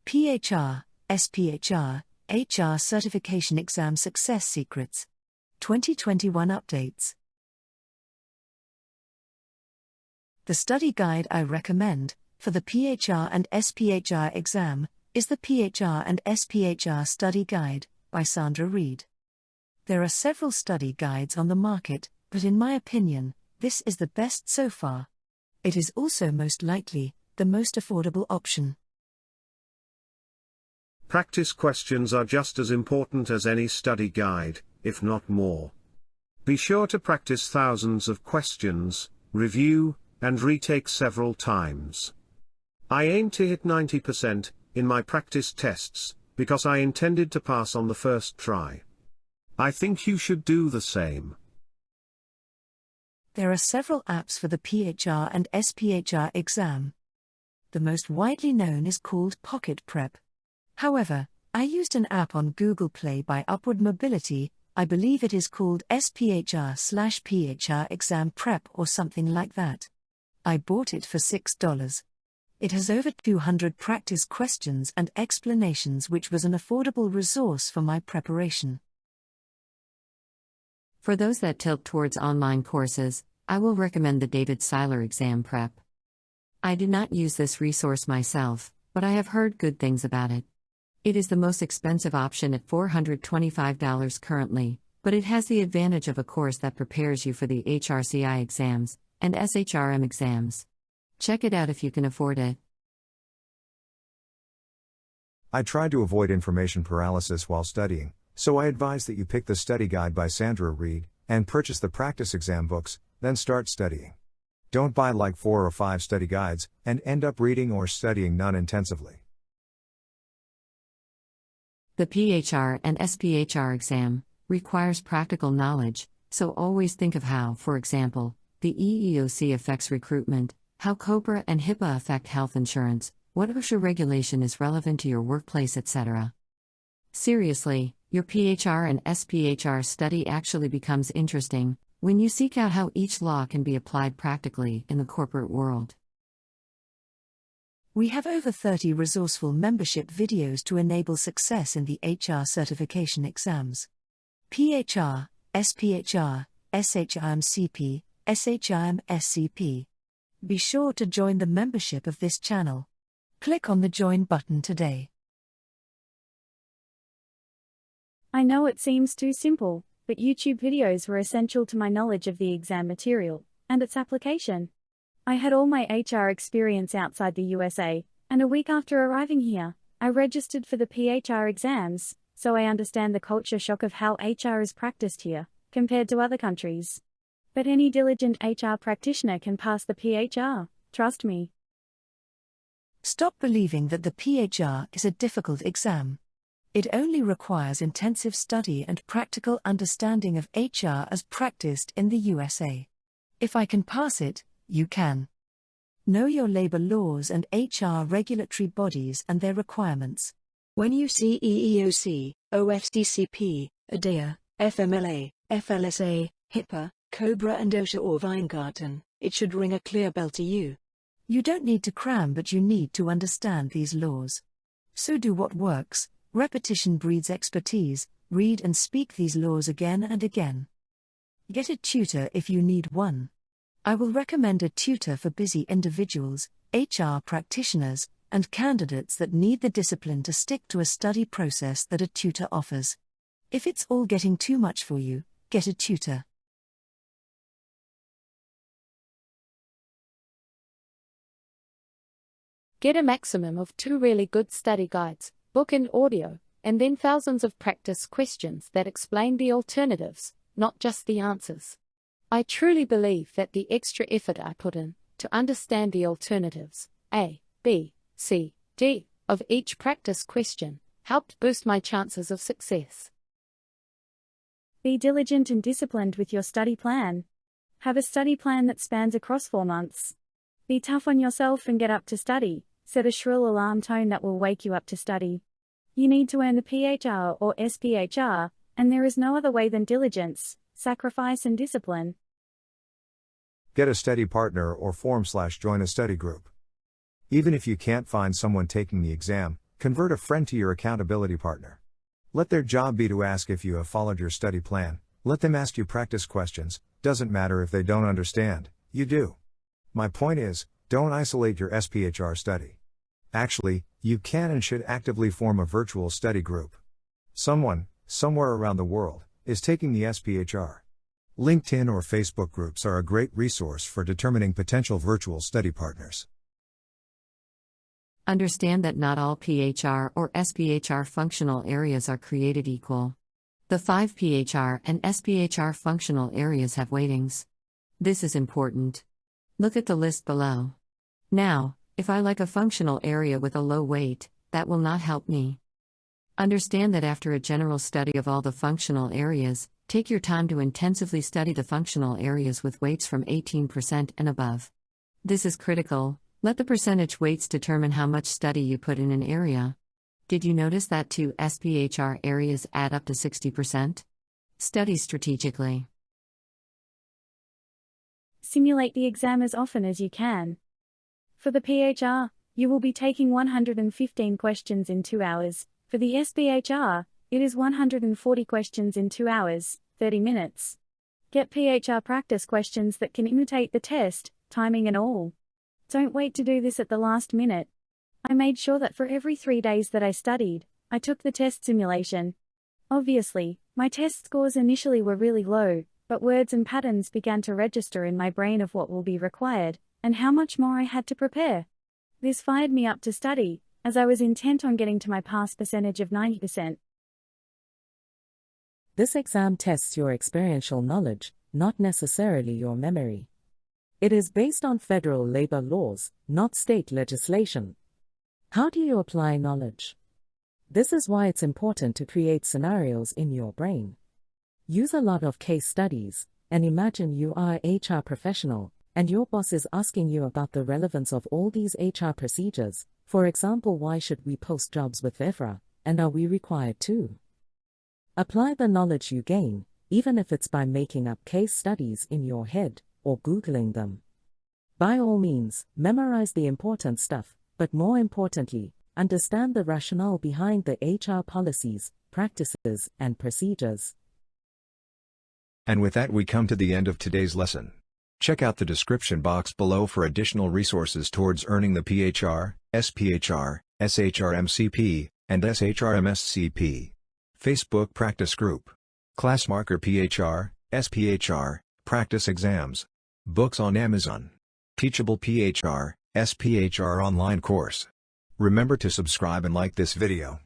PHR SPHR HR Certification Exam Success Secrets 2021 Updates. The study guide I recommend for the PHR and SPHR exam is the PHR and SPHR Study Guide by Sandra Reed. There are several study guides on the market, but in my opinion, this is the best so far. It is also most likely the most affordable option. Practice questions are just as important as any study guide, if not more. Be sure to practice thousands of questions, review, and retake several times. I aim to hit 90% in my practice tests, because I intended to pass on the first try. I think you should do the same. There are several apps for the PHR and SPHR exam. The most widely known is called Pocket Prep. However, I used an app on Google Play by Upward Mobility. I believe it is called SPHR/PHR Exam Prep or something like that. I bought it for $6. It has over 200 practice questions and explanations, which was an affordable resource for my preparation. For those that tilt towards online courses, I will recommend the David Seiler Exam Prep. I did not use this resource myself, but I have heard good things about it. It is the most expensive option at $425 currently, but it has the advantage of a course that prepares you for the HRCI exams and SHRM exams. Check it out if you can afford it. I tried to avoid information paralysis while studying, so I advise that you pick the study guide by Sandra Reed and purchase the practice exam books, then start studying. Don't buy like 4 or 5 study guides and end up reading or studying none intensively. The PHR and SPHR exam requires practical knowledge, so always think of how, for example, the EEOC affects recruitment, how COBRA and HIPAA affect health insurance, what OSHA regulation is relevant to your workplace, etc. Seriously, your PHR and SPHR study actually becomes interesting when you seek out how each law can be applied practically in the corporate world. We have over 30 resourceful membership videos to enable success in the HR certification exams. PHR, SPHR, SHRM-CP, SHRM-SCP. Be sure to join the membership of this channel. Click on the Join button today. I know it seems too simple, but YouTube videos were essential to my knowledge of the exam material and its application. I had all my HR experience outside the USA, and a week after arriving here, I registered for the PHR exams, so I understand the culture shock of how HR is practiced here, compared to other countries. But any diligent HR practitioner can pass the PHR, trust me. Stop believing that the PHR is a difficult exam. It only requires intensive study and practical understanding of HR as practiced in the USA. If I can pass it, you can. Know your labor laws and HR regulatory bodies and their requirements. When you see EEOC, OFCCP, ADEA, FMLA, FLSA, HIPAA, COBRA and OSHA or Weingarten, it should ring a clear bell to you. You don't need to cram, but you need to understand these laws. So do what works. Repetition breeds expertise. Read and speak these laws again and again. Get a tutor if you need one. I will recommend a tutor for busy individuals, HR practitioners, and candidates that need the discipline to stick to a study process that a tutor offers. If it's all getting too much for you, get a tutor. Get a maximum of 2 really good study guides, book and audio, and then thousands of practice questions that explain the alternatives, not just the answers. I truly believe that the extra effort I put in to understand the alternatives, A, B, C, D, of each practice question, helped boost my chances of success. Be diligent and disciplined with your study plan. Have a study plan that spans across 4 months. Be tough on yourself and get up to study. Set a shrill alarm tone that will wake you up to study. You need to earn the PHR or SPHR, and there is no other way than diligence, sacrifice and discipline. Get a study partner or form/join a study group. Even if you can't find someone taking the exam, Convert a friend to your accountability partner. Let their job be to ask if you have followed your study plan. Let them ask you practice questions, doesn't matter if they don't understand, you do. My point is, don't isolate your SPHR study. Actually, you can and should actively form a virtual study group. Someone, somewhere around the world, is taking the SPHR. LinkedIn or Facebook groups are a great resource for determining potential virtual study partners. Understand that not all PHR or SPHR functional areas are created equal. The 5 PHR and SPHR functional areas have weightings. This is important. Look at the list below. Now, if I like a functional area with a low weight, that will not help me. Understand that after a general study of all the functional areas, take your time to intensively study the functional areas with weights from 18% and above. This is critical. Let the percentage weights determine how much study you put in an area. Did you notice that 2 SPHR areas add up to 60%? Study strategically. Simulate the exam as often as you can. For the PHR, you will be taking 115 questions in 2 hours. For the SPHR, it is 140 questions in 2 hours, 30 minutes. Get PHR practice questions that can imitate the test, timing and all. Don't wait to do this at the last minute. I made sure that for every 3 days that I studied, I took the test simulation. Obviously, my test scores initially were really low, but words and patterns began to register in my brain of what will be required, and how much more I had to prepare. This fired me up to study, as I was intent on getting to my pass percentage of 90%. This exam tests your experiential knowledge, not necessarily your memory. It is based on federal labor laws, not state legislation. How do you apply knowledge? This is why it's important to create scenarios in your brain. Use a lot of case studies, and imagine you are an HR professional, and your boss is asking you about the relevance of all these HR procedures. For example, why should we post jobs with PHR, and are we required to? Apply the knowledge you gain, even if it's by making up case studies in your head, or Googling them. By all means, memorize the important stuff, but more importantly, understand the rationale behind the HR policies, practices, and procedures. And with that we come to the end of today's lesson. Check out the description box below for additional resources towards earning the PHR, SPHR, SHRM-CP, and SHRM-SCP. Facebook Practice Group. Class Marker PHR, SPHR, Practice Exams. Books on Amazon. Teachable PHR, SPHR online course. Remember to subscribe and like this video.